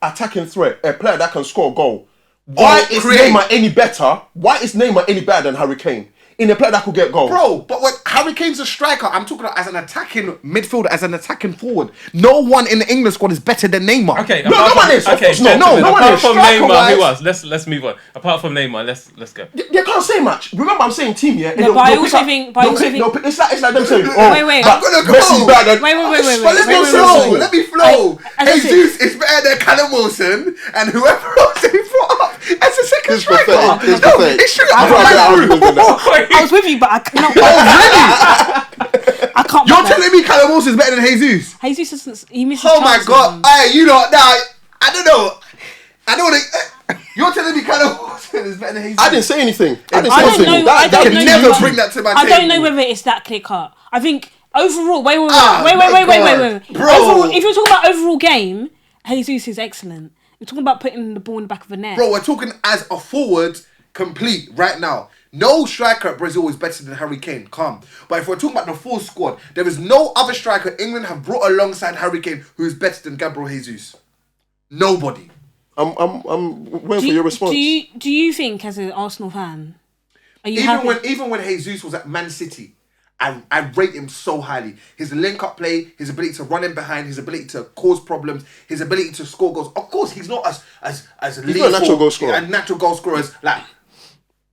attacking threat, a player that can score a goal, why is Neymar any better? Why is Neymar any better than Harry Kane? In a player that could get goals. Bro, but when Harry Kane's a striker, I'm talking about as an attacking midfielder, as an attacking forward. No one in the England squad is better than Neymar. Okay, No one is. Okay, No one apart is. from Neymar, who Striker-wise. else? Let's move on. Apart from Neymar, let's go. They can't say much. Remember, I'm saying team, yeah. No, but I also think- it's like them saying, "Oh, Wait. I'm gonna go. Messi's better than." Wait. But let me Wait. flow. Let me flow. as I Jesus is better than Callum Wilson and whoever else they brought up as a second It's striker. pathetic. It's No, pathetic. it's true. I'd rather have arguments than that. I was with you, but I cannot. I can't. You're back that. telling me Callum Wilson's better than Jesus? Jesus isn't. He misses. Oh my chances, God! man. Hey, you know, nah, I don't know. You're telling me Callum Wilson is better than Jesus? I didn't say anything. I don't know. I don't can know. never you- bring that to my I don't know table. whether it's that clear cut. I think overall. Wait. God. Bro. Overall, if you're talking about overall game, Jesus is excellent. You're talking about putting the ball in the back of the net. Bro, we're talking as a forward complete right now. No striker at Brazil is better than Harry Kane. Calm. But if we're talking about the full squad, there is no other striker England have brought alongside Harry Kane who is better than Gabriel Jesus. Nobody. I'm waiting for your response. Do you think, as an Arsenal fan, are you happy? Even when Jesus was at Man City, I rate him so highly. His link-up play, his ability to run in behind, his ability to cause problems, his ability to score goals. Of course, he's not as He's not a natural goal scorer. A natural goal scorer as like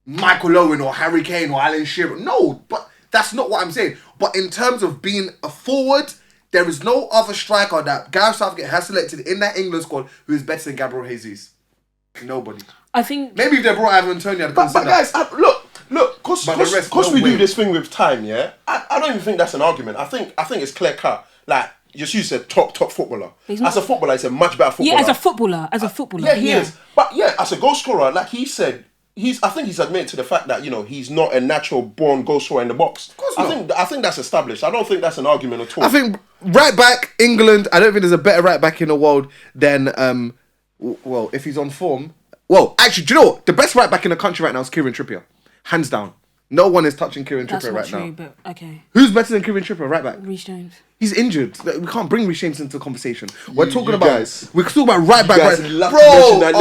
Michael Owen or Harry Kane or Alan Shearer. No, but that's not what I'm saying. But in terms of being a forward, there is no other striker that Gareth Southgate has selected in that England squad who is better than Gabriel Jesus. Nobody. I think Maybe if they brought Ivan Antonio, I'd But consider. guys, look, because we no way. do this thing with time, yeah. I don't even think that's an argument. I think it's clear cut. Like just you said, top footballer. He's not- As a footballer, he's a much better footballer. yeah, as a footballer. Yeah, he is. But yeah, as a goal scorer, like he said, I think he's admitted to the fact that he's not a natural born goal scorer in the box. Of course I think that's established. I don't think that's an argument at all. I think right back England. I don't think there's a better right back in the world than well, if he's on form. Well, actually, do you know what? The best right back in the country right now is Kieran Trippier, hands down. No one is touching Kieran That's Trippier not right true, now. but okay. Who's better than Kieran Trippier right back? Reece Jones. He's injured. We can't bring Reece James into the conversation. We're talking you about guys- we're talking about right back. guys Right, love bro. to mention that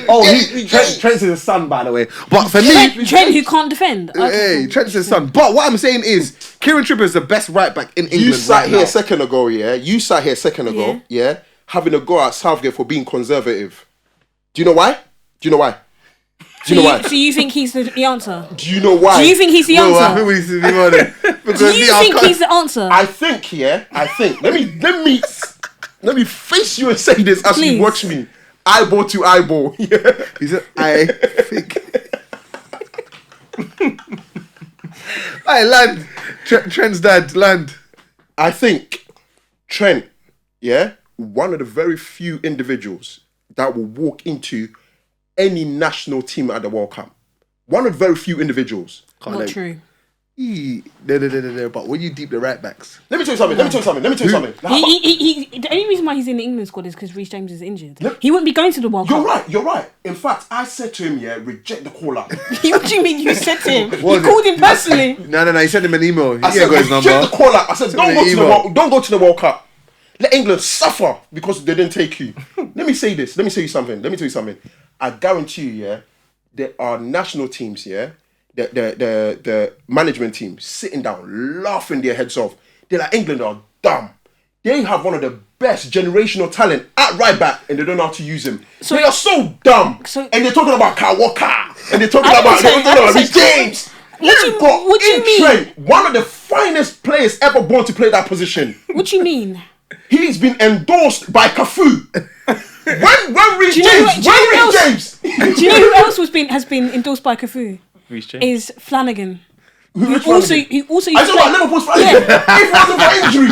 Oh, Trent's his son, by the way. But for me, Trent, who can't defend. hey, Trent's his son. But what I'm saying is, Kieran Trippier is the best right back in England. You sat right here now. a second ago, yeah. You sat here a second ago, yeah, having a go at Southgate for being conservative. Do you know why? Do you know why? Do you know why? So you think he's the answer? Do you know why? Do you think he's the Well, I answer? think we should be on it. Because Do you think he's the answer? I think. Let me face you and say this as Please. you watch me, eyeball to eyeball. Yeah. He said, I think. Hey, lad. Trent's dad, land. I think Trent, one of the very few individuals that will walk into any national team at the World Cup. One of the very few individuals. Not true. No. But when you deep the right backs, Let me tell you something. The only reason why he's in the England squad is because Reece James is injured. He wouldn't be going to the World Cup. You're right. In fact, I said to him, reject the call up. What do you mean you said to him? You called him personally. No. He sent him an email. I said, reject the call up. I said, don't go to the World Cup. Let England suffer because they didn't take you. Let me say this. Let me tell you something. I guarantee you, there are national teams, the management team sitting down, laughing their heads off. They're like, England are dumb. They have one of the best generational talent at right back, and they don't know how to use him. So they are so dumb. And they're talking about Kyle Walker, and they're talking about Reece James. What do you mean? Trent, one of the finest players ever born to play that position. What do you mean? He's been endorsed by Cafu. When Reece James. Do you know who else has been endorsed by Cafu? Reece James. Is Flanagan. Who also used to play. I talking about Liverpool's Flanagan. Yeah. If it wasn't for injury.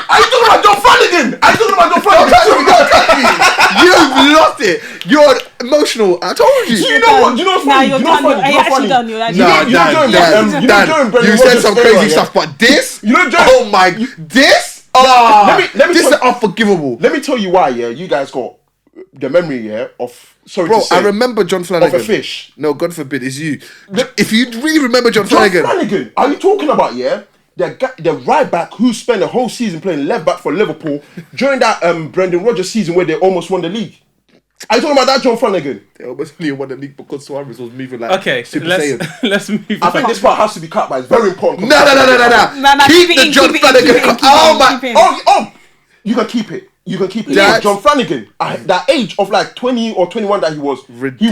Are you talking about John Flanagan? You've lost it. You're emotional. I told you. You're done. You're actually done. You said some crazy stuff, but this. This. This is unforgivable. Let me tell you why. You guys got the memory. Of. Sorry Bro, to say, I remember John Flanagan. Of a fish. No, God forbid, it's you. If you really remember John Flanagan, are you talking about the right back who spent the whole season playing left back for Liverpool during that Brendan Rodgers season where they almost won the league? Are you talking about that John Flanagan? They almost nearly won the league because Suarez was moving like Super let's move. I think this part has to be cut, but it's very important. No. Keep the John Flanagan. Oh, you can keep it. Yeah, John Flanagan, at that age of like 20 or 21 that he was very good.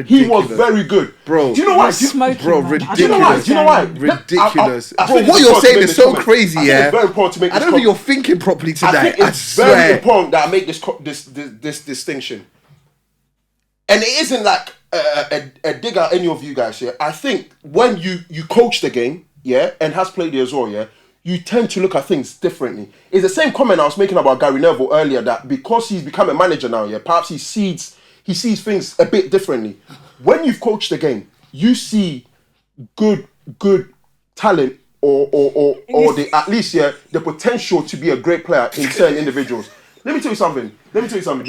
He was very good. Bro, do you know why? Ridiculous. Do you know why? Ridiculous. Bro, what you're saying is so crazy, It's very important to make this I don't think you're thinking properly today. I think it's very important that I make this distinction. And it isn't like a dig at any of you guys here. I think when you coach the game, and has played it as well, you tend to look at things differently. It's the same comment I was making about Gary Neville earlier, that because he's become a manager now, perhaps he sees things a bit differently. When you've coached the game, you see good talent or at least the potential to be a great player in certain individuals. Let me tell you something. Do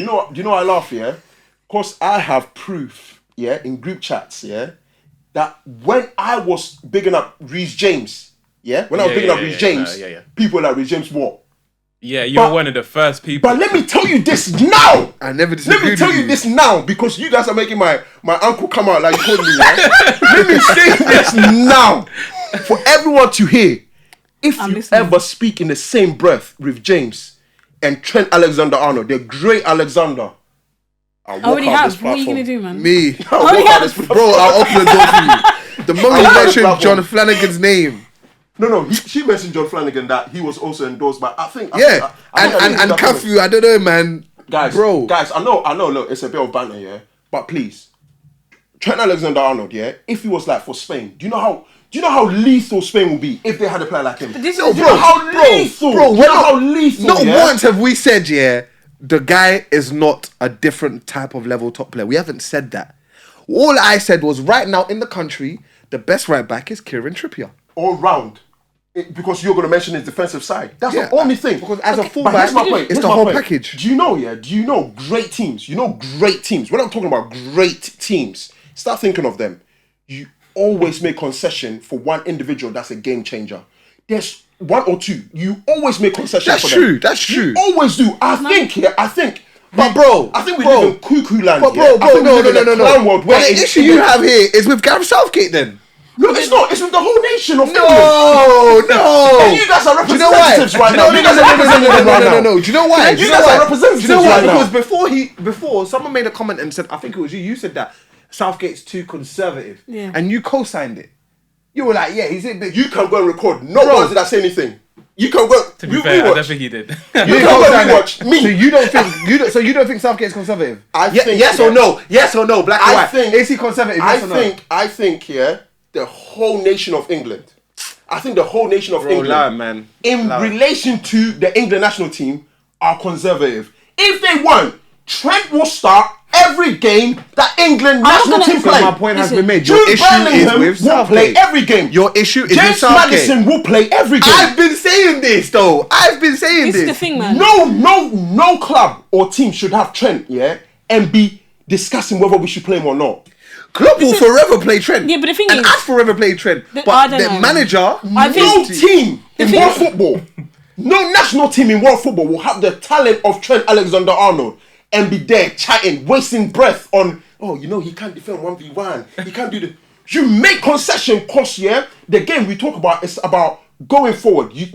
you know why I laugh, Because I have proof, in group chats, that when I was bigging up Reece James, when I was bigging up Reece James, people like Reece James what? Yeah, you're one of the first people. But let me tell you this now. I never disagreed. Let me tell you this now, because you guys are making my uncle come out like you told me. Let me say this now for everyone to hear. If you ever speak in the same breath with James and Trent Alexander-Arnold, the great Alexander, I already have. What are you going to do, man? Me. Bro, I'll open the door for you. The moment you mentioned John Flanagan's name. No, she mentioned John Flanagan that he was also endorsed by, I think. And Cafu, I don't know, man. Guys, I know, look, it's a bit of banter, but please, Trent Alexander-Arnold, if he was like for Spain, do you know how lethal Spain will be if they had a player like him? How lethal? Not once have we said, the guy is not a different type of level top player. We haven't said that. All I said was right now in the country, the best right back is Kieran Trippier. All round. Because you're going to mention his defensive side. That's the only thing. Because as a fullback, it's the whole package. Do you know great teams? When I'm talking about great teams, start thinking of them. You always make concession for one individual that's a game changer. There's one or two. You always make concession for them. That's true. You always do. I think. But bro, I think we live in cuckoo land. But bro, no. World where the issue you have here is with Gareth Southgate then. No, it's not. It's with the whole nation of England. No. And you guys are representatives right now. No. Do you know why? You guys are representatives right now. Because before someone made a comment and said, I think it was you. You said that Southgate's too conservative, and you co-signed it. You were like, he's a bit. You can go and record. No one did I say anything. You can go. To be fair, I don't think he did. You can go and watch me. So you don't think Southgate's conservative? I think yes or no? Yes or no? Black and white. Is he conservative? Yes or no? I think the whole nation of England. I think the whole nation of England, lie, man. in relation to the England national team, are conservative. If they weren't, Trent will start every game that England national team play. My point has been made. Jude Your issue Bellingham is with will play Southgate. every game. Your issue is with James Southgate. Maddison will play every game. I've been saying this though. I've been saying This this. is the thing, man. No club or team should have Trent, and be discussing whether we should play him or not. Klopp will forever play Trent. Yeah, but the thing and is- I'd forever play Trent. I But don't the know. manager, I No think- team in thing world is- football, no national team in world football will have the talent of Trent Alexander-Arnold and be there chatting, wasting breath on, he can't defend 1v1. He can't do the... You make concession because, the game we talk about is about going forward. You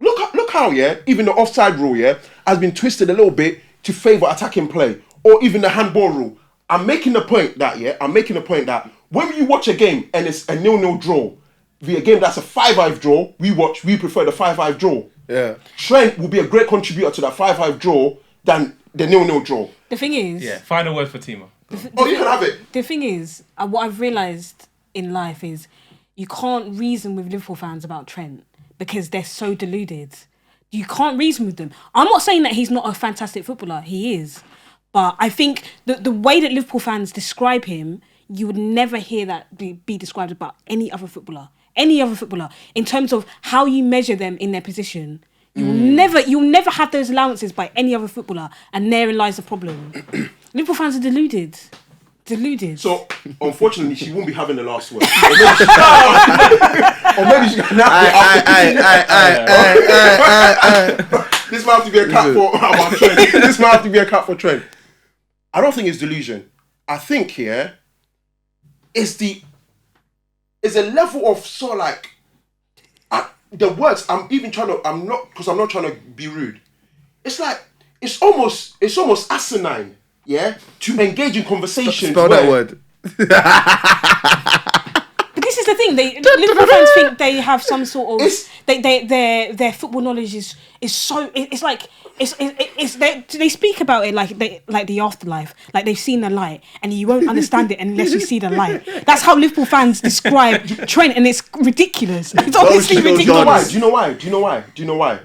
look how, even the offside rule, has been twisted a little bit to favour attacking play. Or even the handball rule. I'm making the point that when you watch a game and it's a 0-0 draw, a game that's a 5-5 draw, we prefer the 5-5 draw. Yeah. Trent will be a great contributor to that 5-5 draw than the 0-0 draw. The thing is, Yeah, final word for Teema. You can have it. the thing is, what I've realised in life is you can't reason with Liverpool fans about Trent because they're so deluded. You can't reason with them. I'm not saying that he's not a fantastic footballer. He is. But I think the way that Liverpool fans describe him, you would never hear that be described about any other footballer. Any other footballer. In terms of how you measure them in their position, you'll never have those allowances by any other footballer. And therein lies the problem. Liverpool fans are deluded. So, unfortunately, she won't be having the last word. Or maybe she can This might have to be a cut for our Trent. This might have to be a cut for Trent. I don't think it's delusion. I think it's a level of sort of like the words. I'm not trying to be rude. It's like it's almost asinine, to engage in conversations. Spell that word. But this is the thing. Liverpool fans think they have some sort of their football knowledge is so they speak about it like the afterlife, like they've seen the light, and you won't understand it unless you see the light. That's how Liverpool fans describe Trent, and it's ridiculous. It's honestly ridiculous. Do you know why?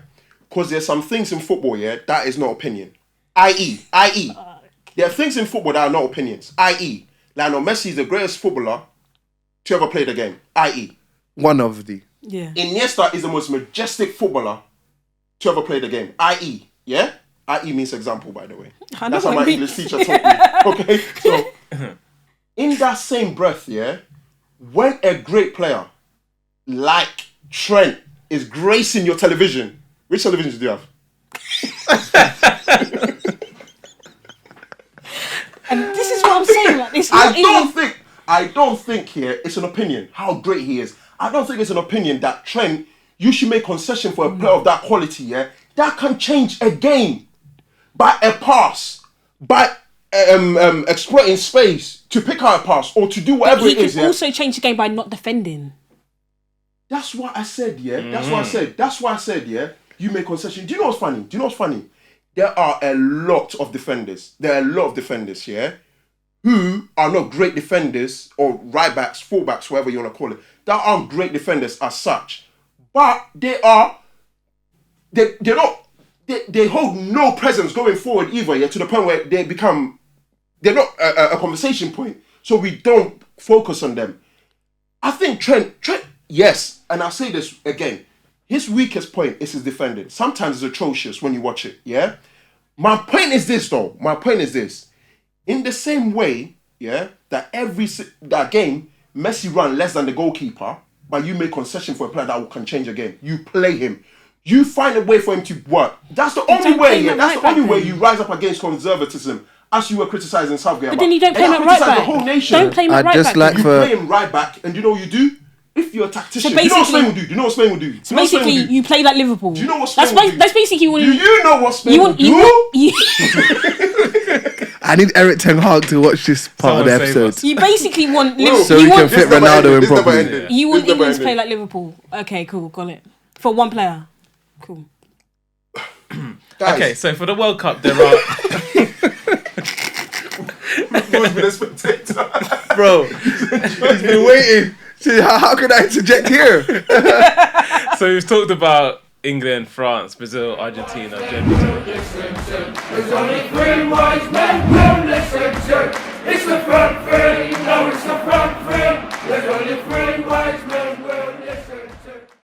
Because there's some things in football, that is not opinion. I.e. There are things in football that are not opinions. I.e. Lionel Messi is the greatest footballer to ever play the game. I.e. One of the. Yeah. Iniesta is the most majestic footballer to ever play the game. I.e. I.e. means example, by the way. That's how my English teacher taught me. Okay? So, in that same breath, when a great player like Trent is gracing your television, which televisions do you have? And this is what I'm saying. Like, it's not I don't think here it's an opinion how great he is. I don't think it's an opinion that Trent, you should make concession for a player of that quality, that can change a game by a pass, by exploiting space to pick out a pass or to do whatever he it is. can also change the game by not defending. That's what I said, That's why I said, you make concession. Do you know what's funny? There are a lot of defenders. Who are not great defenders or right backs, full backs, whatever you want to call it. That aren't great defenders as such, but they hold no presence going forward either. To the point where they're not a conversation point. So we don't focus on them. I think Trent, yes, and I'll say this again. His weakest point is his defending. Sometimes it's atrocious when you watch it, My point is this, though. In the same way, that game, Messi ran less than the goalkeeper, but you make concession for a player that can change a game. You play him. You find a way for him to work. That's the only way, That's the only way you rise up against conservatism, as you were criticising Southgate. But then you don't play him at right back. The whole nation. Don't play him at right back. You play him right back, and you know what you do? If you're a tactician, So you know what Spain will do? So basically, you play like Liverpool. Do you know what Spain will do? That's basically what Do you know what Spain will do? I need Eric Ten Hag to watch this part of the episode. You basically want Liverpool. So we can fit Ronaldo in properly. You want England to play like Liverpool. Okay, cool, got it. For one player. Cool. Okay, so for the World Cup, there are... Bro, he's been waiting See, how could I interject here? So we've talked about England, France, Brazil, Argentina, Germany. There's only 3 wise men, don't listen to. It's the front three, no, it's the front three. There's only 3 wise men.